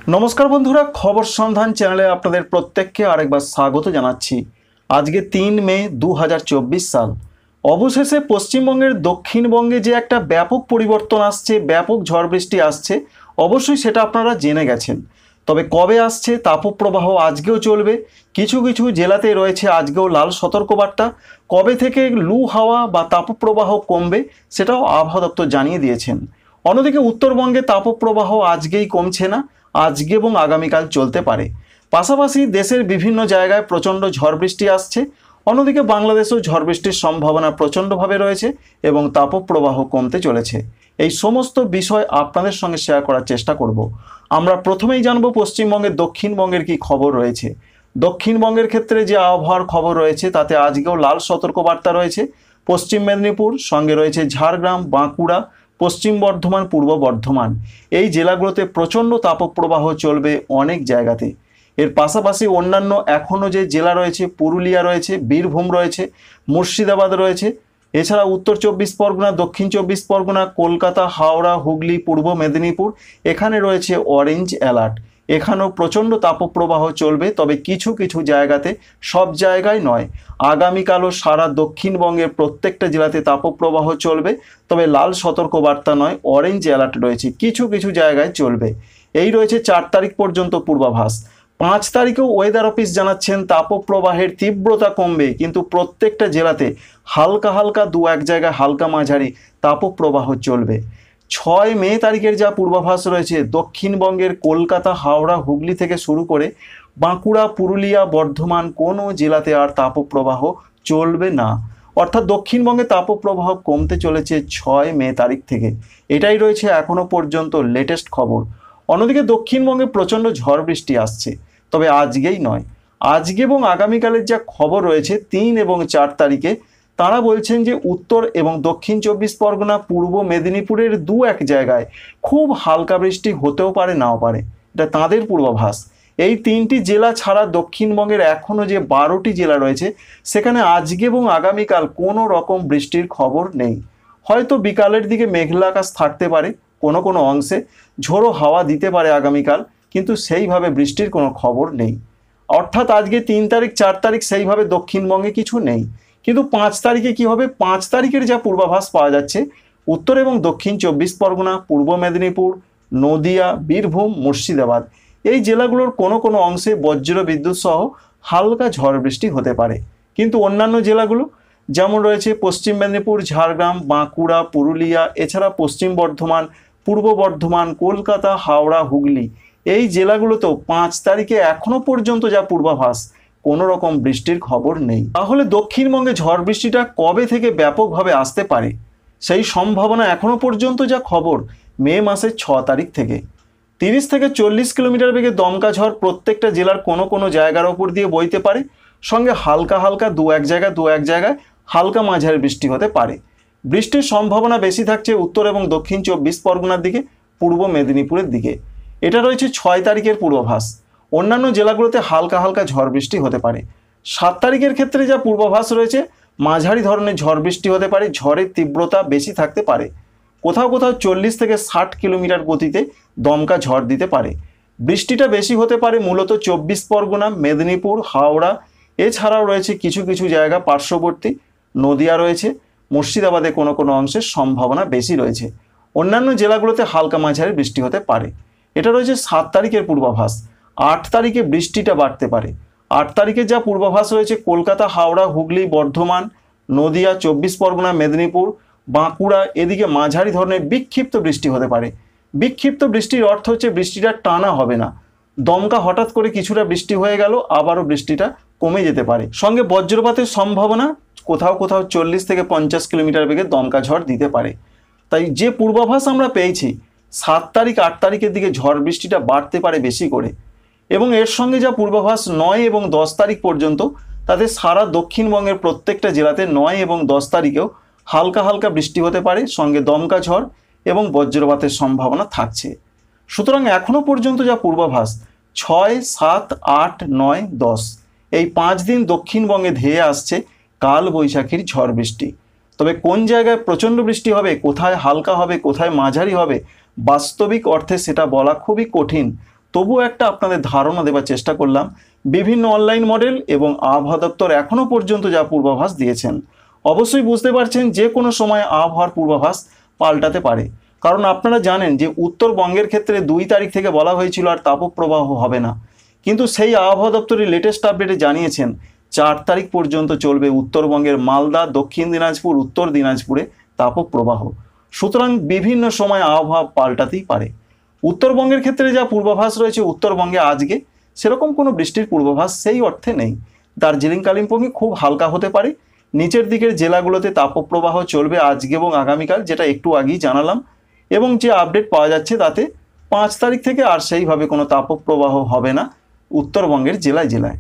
नमस्कार बंधुरा खबर सन्धान चैनले आपनादेर प्रत्येकके आरेकबार स्वागत जानाच्छि। आजके 3 मे 2024 साल अवशेषे पश्चिमबंगेर दक्षिणबंगे जे एकटा व्यापक परिवर्तन आसছে, व्यापक झड़ बृष्टि आसছে, अवश्यई सेटा आपनारा जेने गेছেন। तबे कबे आसছে तापप्रवाह आजकेও चलবে, কিছু কিছু জেলাতে রয়েছে আজকেও লাল সতর্কবার্তা। কবে থেকে লু হাওয়া বা তাপপ্রবাহ কমবে সেটাও আবহাওয়া দপ্তর জানিয়ে দিয়েছেন। অন্যদিকে উত্তরবঙ্গে তাপপ্রবাহ আজকেই কমছে না, আজকে এবং আগামীকাল চলতে পারে। পাশাপাশি দেশের বিভিন্ন জায়গায় প্রচণ্ড ঝড় বৃষ্টি আসছে। অন্যদিকে বাংলাদেশেও ঝড় বৃষ্টির সম্ভাবনা প্রচণ্ডভাবে রয়েছে এবং তাপপ্রবাহ কমতে চলেছে। এই সমস্ত বিষয় আপনাদের সঙ্গে শেয়ার করার চেষ্টা করব। আমরা প্রথমেই জানব পশ্চিমবঙ্গের দক্ষিণবঙ্গের কি খবর রয়েছে। দক্ষিণবঙ্গের ক্ষেত্রে যে আবহাওয়ার খবর রয়েছে তাতে আজকেও লাল সতর্কবার্তা রয়েছে। পশ্চিম মেদিনীপুর, সঙ্গে রয়েছে ঝাড়গ্রাম, বাঁকুড়া, পশ্চিম বর্ধমান, পূর্ব বর্ধমান, এই জেলাগুলোতে প্রচণ্ড তাপপ্রবাহ চলবে অনেক জায়গাতে। এর পাশাপাশি অন্যান্য এখনও যে জেলা রয়েছে, পুরুলিয়া রয়েছে, বীরভূম রয়েছে, মুর্শিদাবাদ রয়েছে, এছাড়া উত্তর 24 পরগনা, দক্ষিণ 24 পরগনা, কলকাতা, হাওড়া, হুগলি, পূর্ব মেদিনীপুর, এখানে রয়েছে অরেঞ্জ অ্যালার্ট। এখানেও প্রচণ্ড তাপপ্রবাহ চলবে, তবে কিছু কিছু জায়গাতে, সব জায়গায় নয়। আগামীকালও সারা দক্ষিণবঙ্গের প্রত্যেকটা জেলাতে তাপপ্রবাহ চলবে, তবে লাল সতর্কবার্তা নয়, অরেঞ্জ অ্যালার্ট রয়েছে, কিছু কিছু জায়গায় চলবে। এই রয়েছে 4 তারিখ পর্যন্ত পূর্বাভাস। 5 তারিখেও ওয়েদার অফিস জানাচ্ছেন তাপপ্রবাহের তীব্রতা কমবে, কিন্তু প্রত্যেকটা জেলাতে হালকা হালকা 2-1 জায়গায় হালকা মাঝারি তাপপ্রবাহ চলবে। 6 মে তারিখের যা পূর্বাভাস রয়েছে, দক্ষিণবঙ্গের কলকাতা, হাওড়া, হুগলি থেকে শুরু করে বাঁকুড়া, পুরুলিয়া, বর্ধমান কোনো জেলাতে আর তাপপ্রবাহ চলবে না। অর্থাৎ দক্ষিণবঙ্গে তাপপ্রবাহ কমতে চলেছে 6 মে তারিখ থেকে। এটাই রয়েছে এখনও পর্যন্ত লেটেস্ট খবর। অন্যদিকে দক্ষিণবঙ্গে প্রচণ্ড ঝড় বৃষ্টি আসছে, তবে আজকেই নয়, আজকে এবং আগামীকালের যা খবর রয়েছে 3 এবং 4 তারিখে, তারা বলছেন যে উত্তর এবং দক্ষিণ 24 পরগনা, পূর্ব মেদিনীপুরের 2-1 জায়গায় খুব হালকা বৃষ্টি হতেও পারে, নাও পারে। এটা তাঁদের পূর্বাভাস। এই 3টি জেলা ছাড়া দক্ষিণবঙ্গের এখনও যে 12টি জেলা রয়েছে, সেখানে আজকে এবং আগামীকাল কোনো রকম বৃষ্টির খবর নেই। হয়তো বিকালের দিকে মেঘলা আকাশ থাকতে পারে, কোনো কোনো অংশে ঝোড়ো হাওয়া দিতে পারে আগামীকাল, কিন্তু সেইভাবে বৃষ্টির কোনো খবর নেই। অর্থাৎ আজকে 3 তারিখ, 4 তারিখ সেইভাবে দক্ষিণবঙ্গে কিছু নেই। কিন্তু 5 তারিখে কী হবে? 5 তারিখের যা পূর্বাভাস পাওয়া যাচ্ছে, উত্তর এবং দক্ষিণ 24 পরগনা, পূর্ব মেদিনীপুর, নদিয়া, বীরভূম, মুর্শিদাবাদ, এই জেলাগুলোর কোনো কোনো অংশে বজ্র বিদ্যুৎ সহ হালকা ঝড় বৃষ্টি হতে পারে। কিন্তু অন্যান্য জেলাগুলো যেমন রয়েছে পশ্চিম মেদিনীপুর, ঝাড়গ্রাম, বাঁকুড়া, পুরুলিয়া, এছাড়া পশ্চিম বর্ধমান, পূর্ব বর্ধমান, কলকাতা, হাওড়া, হুগলি, এই জেলাগুলোতেও 5 তারিখে এখনও পর্যন্ত যা পূর্বাভাস, কোনো রকম বৃষ্টির খবর নেই। তাহলে দক্ষিণবঙ্গে ঝড় বৃষ্টিটা কবে থেকে ব্যাপকভাবে আসতে পারে সেই সম্ভাবনা এখনও পর্যন্ত যা খবর, মে মাসের 6 তারিখ থেকে। 30 থেকে 40 কিলোমিটার বেগে দমকা ঝড় প্রত্যেকটা জেলার কোনো কোনো জায়গার ওপর দিয়ে বইতে পারে, সঙ্গে হালকা হালকা 2-1 জায়গায় হালকা মাঝারি বৃষ্টি হতে পারে। বৃষ্টির সম্ভাবনা বেশি থাকছে উত্তর এবং দক্ষিণ 24 পরগনার দিকে, পূর্ব মেদিনীপুরের দিকে। এটা রয়েছে 6 তারিখের পূর্বাভাস। অন্যান্য জেলাগুলোতে হালকা হালকা ঝড় বৃষ্টি হতে পারে। 7 তারিখের ক্ষেত্রে যা পূর্বাভাস রয়েছে, মাঝারি ধরনের ঝড় বৃষ্টি হতে পারে, ঝড়ের তীব্রতা বেশি থাকতে পারে। কোথাও কোথাও 40 থেকে 60 কিলোমিটার গতিতে দমকা ঝড় দিতে পারে। বৃষ্টিটা বেশি হতে পারে মূলত 24 পরগনা, মেদিনীপুর, হাওড়া, এছাড়াও রয়েছে কিছু কিছু জায়গা পার্শ্ববর্তী, নদিয়া রয়েছে, মুর্শিদাবাদে কোনো কোনো অংশের সম্ভাবনা বেশি রয়েছে। অন্যান্য জেলাগুলোতে হালকা মাঝারি বৃষ্টি হতে পারে। এটা রয়েছে 7 তারিখের পূর্বাভাস। 8 তারিখে বৃষ্টিটা বাড়তে পারে। 8 তারিখে যা পূর্বাভাস রয়েছে, কলকাতা, হাওড়া, হুগলি, বর্ধমান, নদিয়া, 24 পরগনা, মেদিনীপুর, বাঁকুড়া, এদিকে মাঝারি ধরনের বিক্ষিপ্ত বৃষ্টি হতে পারে। বিক্ষিপ্ত বৃষ্টির অর্থ হচ্ছে বৃষ্টিটা টানা হবে না, দমকা হঠাৎ করে কিছুটা বৃষ্টি হয়ে গেল, আবারও বৃষ্টিটা কমে যেতে পারে। সঙ্গে বজ্রপাতের সম্ভাবনা কোথাও কোথাও 40 থেকে 50 কিলোমিটার বেগে দমকা ঝড় দিতে পারে। তাই যে পূর্বাভাস আমরা পেয়েছি, 7 তারিখ 8 তারিখের দিকে ঝড় বৃষ্টিটা বাড়তে পারে বেশি করে। এবং এর সঙ্গে যা পূর্বাভাস 9 এবং 10 তারিখ পর্যন্ত, তাতে সারা দক্ষিণবঙ্গের প্রত্যেকটা জেলাতে 9 এবং 10 তারিখেও হালকা হালকা বৃষ্টি হতে পারে, সঙ্গে দমকা ঝড় এবং বজ্রপাতের সম্ভাবনা থাকছে। সুতরাং এখনও পর্যন্ত যা পূর্বাভাস, 6, 7, 8, 9, 10, এই 5 দিন দক্ষিণবঙ্গে ধেয়ে আসছে কাল বৈশাখীর ঝড় বৃষ্টি। তবে কোন জায়গায় প্রচণ্ড বৃষ্টি হবে, কোথায় হালকা হবে, কোথায় মাঝারি হবে, বাস্তবিক অর্থে সেটা বলা খুবই কঠিন। তবুও একটা আপনাদের ধারণা দেওয়ার চেষ্টা করলাম বিভিন্ন অনলাইন মডেল এবং আবহাওয়া দপ্তর এখনও পর্যন্ত যা পূর্বাভাস দিয়েছেন। অবশ্যই বুঝতে পারছেন যে কোনো সময় আবহাওয়ার পূর্বাভাস পাল্টাতে পারে, কারণ আপনারা জানেন যে উত্তরবঙ্গের ক্ষেত্রে 2 তারিখ থেকে বলা হয়েছিল আর তাপপ্রবাহ হবে না, কিন্তু সেই আবহাওয়া দপ্তরের লেটেস্ট আপডেটে জানিয়েছেন 4 তারিখ পর্যন্ত চলবে উত্তরবঙ্গের মালদা, দক্ষিণ দিনাজপুর, উত্তর দিনাজপুরে তাপপ্রবাহ। সুতরাং বিভিন্ন সময় আবহাওয়া পাল্টাতেই পারে। উত্তরবঙ্গের ক্ষেত্রে যা পূর্বাভাস রয়েছে, উত্তরবঙ্গে আজকে সেরকম কোনো বৃষ্টির পূর্বাভাস সেই অর্থে নেই। দার্জিলিং, কালিম্পংয়ে খুব হালকা হতে পারে। নিচের দিকের জেলাগুলোতে তাপপ্রবাহ চলবে আজকে এবং আগামীকাল, যেটা একটু আগেই জানালাম। এবং যে আপডেট পাওয়া যাচ্ছে তাতে 5 তারিখ থেকে আর সেইভাবে কোনো তাপপ্রবাহ হবে না উত্তরবঙ্গের জেলায় জেলায়।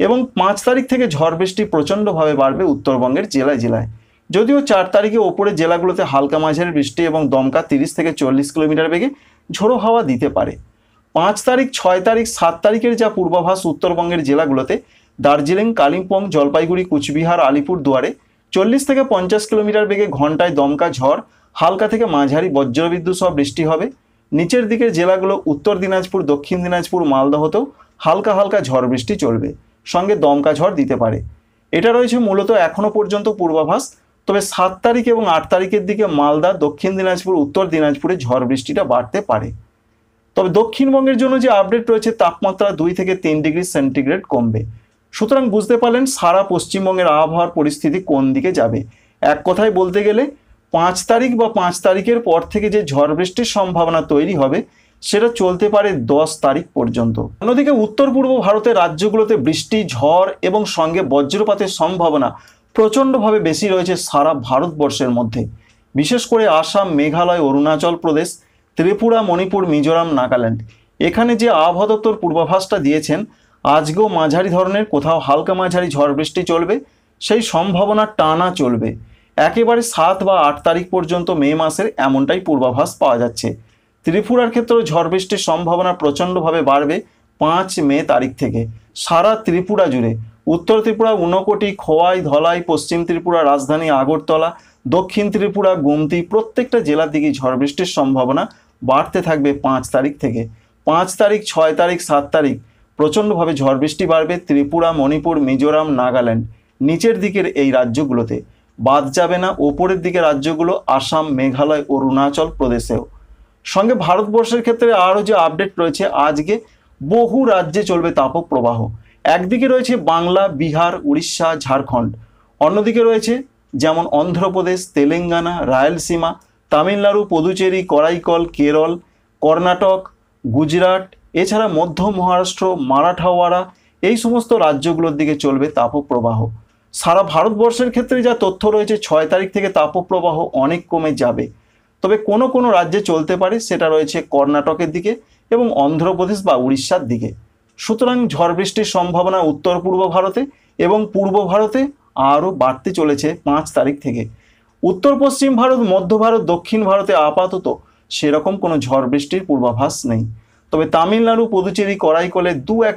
এবং 5 তারিখ থেকে ঝড় বৃষ্টি প্রচণ্ডভাবে বাড়বে উত্তরবঙ্গের জেলায় জেলায়। যদিও 4 তারিখে ওপরের জেলাগুলোতে হালকা মাঝারি বৃষ্টি এবং দমকা 30 থেকে 40 কিলোমিটার বেগে ঝোড়ো হাওয়া দিতে পারে। 5 তারিখ, 6 তারিখ, 7 তারিখের যা পূর্বাভাস উত্তরবঙ্গের জেলাগুলোতে দার্জিলিং, কালিম্পং, জলপাইগুড়ি, কুচবিহার, আলিপুরদুয়ারে 40 থেকে 50 কিলোমিটার বেগে ঘন্টায় দমকা ঝড়, হালকা থেকে মাঝারি বজ্রবিদ্যুৎ সহ বৃষ্টি হবে। নিচের দিকের জেলাগুলো উত্তর দিনাজপুর, দক্ষিণ দিনাজপুর, মালদহতেও হালকা হালকা ঝড় বৃষ্টি চলবে, সঙ্গে দমকা ঝড় দিতে পারে। এটা রয়েছে মূলত এখনও পর্যন্ত পূর্বাভাস। তবে 7 তারিখ এবং 8 তারিখের দিকে মালদা, দক্ষিণ দিনাজপুর, উত্তর দিনাজপুরে ঝড় বৃষ্টিটা বাড়তে পারে। তবে দক্ষিণবঙ্গের জন্য যে আপডেট রয়েছে, তাপমাত্রা 2 থেকে 3 ডিগ্রি সেন্টিগ্রেড কমবে। সুতরাং বুঝতে পারলেন সারা পশ্চিমবঙ্গের আবহাওয়ার পরিস্থিতি কোন দিকে যাবে। এক কথায় বলতে গেলে 5 তারিখ বা 5 তারিখের পর থেকে যে ঝড় বৃষ্টির সম্ভাবনা তৈরি হবে সেটা চলতে পারে 10 তারিখ পর্যন্ত। অন্যদিকে উত্তর পূর্ব ভারতের রাজ্যগুলোতে বৃষ্টি, ঝড় এবং সঙ্গে বজ্রপাতের সম্ভাবনা প্রচণ্ডভাবে বেশি রয়েছে সারা ভারতবর্ষের মধ্যে। বিশেষ করে আসাম, মেঘালয়, অরুণাচল প্রদেশ, ত্রিপুরা, মণিপুর, মিজোরাম, নাগাল্যান্ড। এখানে যে আবহাওয়া দপ্তর পূর্বাভাসটা দিয়েছেন, আজকেও মাঝারি ধরনের, কোথাও হালকা মাঝারি ঝড় বৃষ্টি চলবে, সেই সম্ভাবনা টানা চলবে একেবারে 7 বা 8 তারিখ পর্যন্ত মে মাসের, এমনটাই পূর্বাভাস পাওয়া যাচ্ছে। ত্রিপুরার ক্ষেত্রেও ঝড় বৃষ্টির সম্ভাবনা প্রচণ্ডভাবে বাড়বে 5 মে তারিখ থেকে সারা ত্রিপুরা জুড়ে। উত্তর ত্রিপুরা, ঊনকোটি, খোয়াই, ধলাই, পশ্চিম ত্রিপুরা, রাজধানী আগরতলা, দক্ষিণ ত্রিপুরা, গুমতি, প্রত্যেকটা জেলার দিকেই ঝড় বৃষ্টির সম্ভাবনা বাড়তে থাকবে 5 তারিখ থেকে। 5 তারিখ, 6 তারিখ, 7 তারিখ প্রচণ্ডভাবে ঝড় বৃষ্টি বাড়বে ত্রিপুরা, মণিপুর, মিজোরাম, নাগাল্যান্ড, নিচের দিকের এই রাজ্যগুলোতে। বাদ যাবে না ওপরের দিকে রাজ্যগুলো, আসাম, মেঘালয়, অরুণাচল প্রদেশেও। সঙ্গে ভারতবর্ষের ক্ষেত্রে আরও যে আপডেট রয়েছে, আজকে বহু রাজ্যে চলবে তাপপ্রবাহ। একদিকে রয়েছে বাংলা, বিহার, উড়িষ্যা, ঝাড়খণ্ড। অন্যদিকে রয়েছে যেমন অন্ধ্রপ্রদেশ, তেলেঙ্গানা, রায়লসীমা, তামিলনাড়ু, পুদুচেরি, করাইকল, কেরল, কর্ণাটক, গুজরাট, এছাড়া মধ্য মহারাষ্ট্র, মারাঠাওয়াড়া, এই সমস্ত রাজ্যগুলোর দিকে চলবে তাপপ্রবাহ। সারা ভারতবর্ষের ক্ষেত্রে যা তথ্য রয়েছে, 6 তারিখ থেকে তাপপ্রবাহ অনেক কমে যাবে। তবে কোনো কোনো রাজ্যে চলতে পারে, সেটা রয়েছে কর্ণাটকের দিকে এবং অন্ধ্রপ্রদেশ বা উড়িষ্যার দিকে। সুতরাং ঝড় বৃষ্টির সম্ভাবনা উত্তর পূর্ব ভারতে এবং পূর্ব ভারতে আরও বাড়তে চলেছে 5 তারিখ থেকে। উত্তর পশ্চিম ভারত, মধ্য ভারত, দক্ষিণ ভারতে আপাতত সেরকম কোনো ঝড় বৃষ্টির পূর্বাভাস নেই। তবে তামিলনাড়ু, পুদুচেরি, করাইকলে দু এক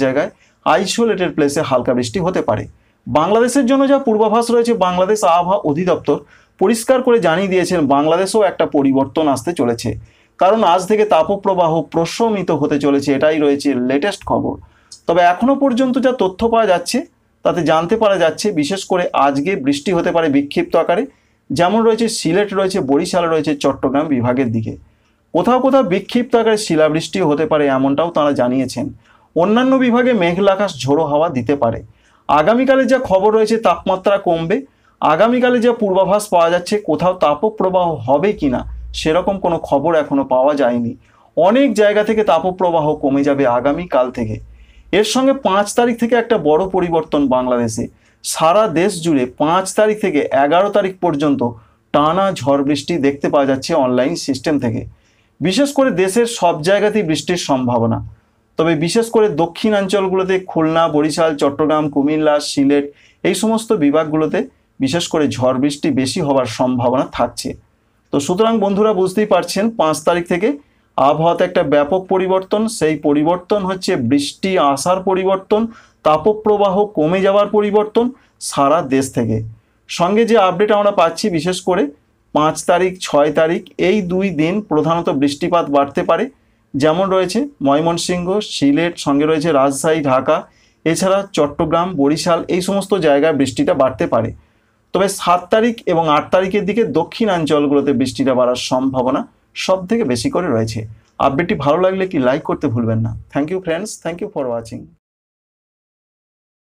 জায়গায় আইসোলেটেড প্লেসে হালকা বৃষ্টি হতে পারে। বাংলাদেশের জন্য যা পূর্বাভাস রয়েছে, বাংলাদেশ আবহাওয়া অধিদপ্তর পরিষ্কার করে জানিয়ে দিয়েছেন বাংলাদেশেও একটা পরিবর্তন আসতে চলেছে, কারণ আজ থেকে তাপপ্রবাহ প্রশমিত হতে চলেছে, এটাই রয়েছে লেটেস্ট খবর। তবে এখনও পর্যন্ত যা তথ্য পাওয়া যাচ্ছে তাতে জানতে পারা যাচ্ছে বিশেষ করে আজকে বৃষ্টি হতে পারে বিক্ষিপ্ত আকারে, যেমন রয়েছে সিলেট, রয়েছে বরিশাল, রয়েছে চট্টগ্রাম বিভাগের দিকে। কোথাও কোথাও বিক্ষিপ্ত আকারে শিলাবৃষ্টিও হতে পারে, এমনটাও তারা জানিয়েছেন। অন্যান্য বিভাগে মেঘলা আকাশ, ঝোড়ো হাওয়া দিতে পারে। আগামীকালে যা খবর রয়েছে, তাপমাত্রা কমবে। আগামীকালে যা পূর্বাভাস পাওয়া যাচ্ছে, কোথাও তাপপ্রবাহ হবে কিনা সেরকম কোনো খবর এখনো পাওয়া যায়নি। অনেক জায়গা থেকে তাপপ্রবাহ কমে যাবে আগামীকাল থেকে। এর সঙ্গে 5 তারিখ থেকে একটা বড় পরিবর্তন বাংলাদেশে। সারা দেশ জুড়ে 5 তারিখ থেকে 11 তারিখ পর্যন্ত টানা ঝড় বৃষ্টি দেখতে পাওয়া যাচ্ছে অনলাইন সিস্টেম থেকে। বিশেষ করে দেশের সব জায়গাতেই বৃষ্টির সম্ভাবনা। তবে বিশেষ করে দক্ষিণাঞ্চলগুলোতে খুলনা, বরিশাল, চট্টগ্রাম, কুমিল্লা, সিলেট, এই সমস্ত বিভাগগুলোতে বিশেষ করে ঝড় বৃষ্টি বেশি হওয়ার সম্ভাবনা থাকছে। তো সুতরাং বন্ধুরা বুঝতেই পারছেন 5 তারিখ থেকে আবহাওয়াতে একটা ব্যাপক পরিবর্তন। সেই পরিবর্তন হচ্ছে বৃষ্টি আসার পরিবর্তন, তাপপ্রবাহ কমে যাওয়ার পরিবর্তন সারা দেশ থেকে। সঙ্গে যে আপডেট আমরা পাচ্ছি, বিশেষ করে 5 তারিখ, 6 তারিখ এই 2 দিন প্রধানত বৃষ্টিপাত বাড়তে পারে। যেমন রয়েছে ময়মনসিংহ, সিলেট, সঙ্গে রয়েছে রাজশাহী, ঢাকা, এছাড়া চট্টগ্রাম, বরিশাল, এই সমস্ত জায়গায় বৃষ্টিটা বাড়তে পারে। তবে 7 তারিখ এবং 8 তারিখের দিকে দক্ষিণাঞ্চলগুলোতে বৃষ্টিটা বাড়ার সম্ভাবনা সব থেকে বেশি করে রয়েছে। আপডেটটি ভালো লাগলে কি লাইক করতে ভুলবেন না। Thank you friends, thank you for watching.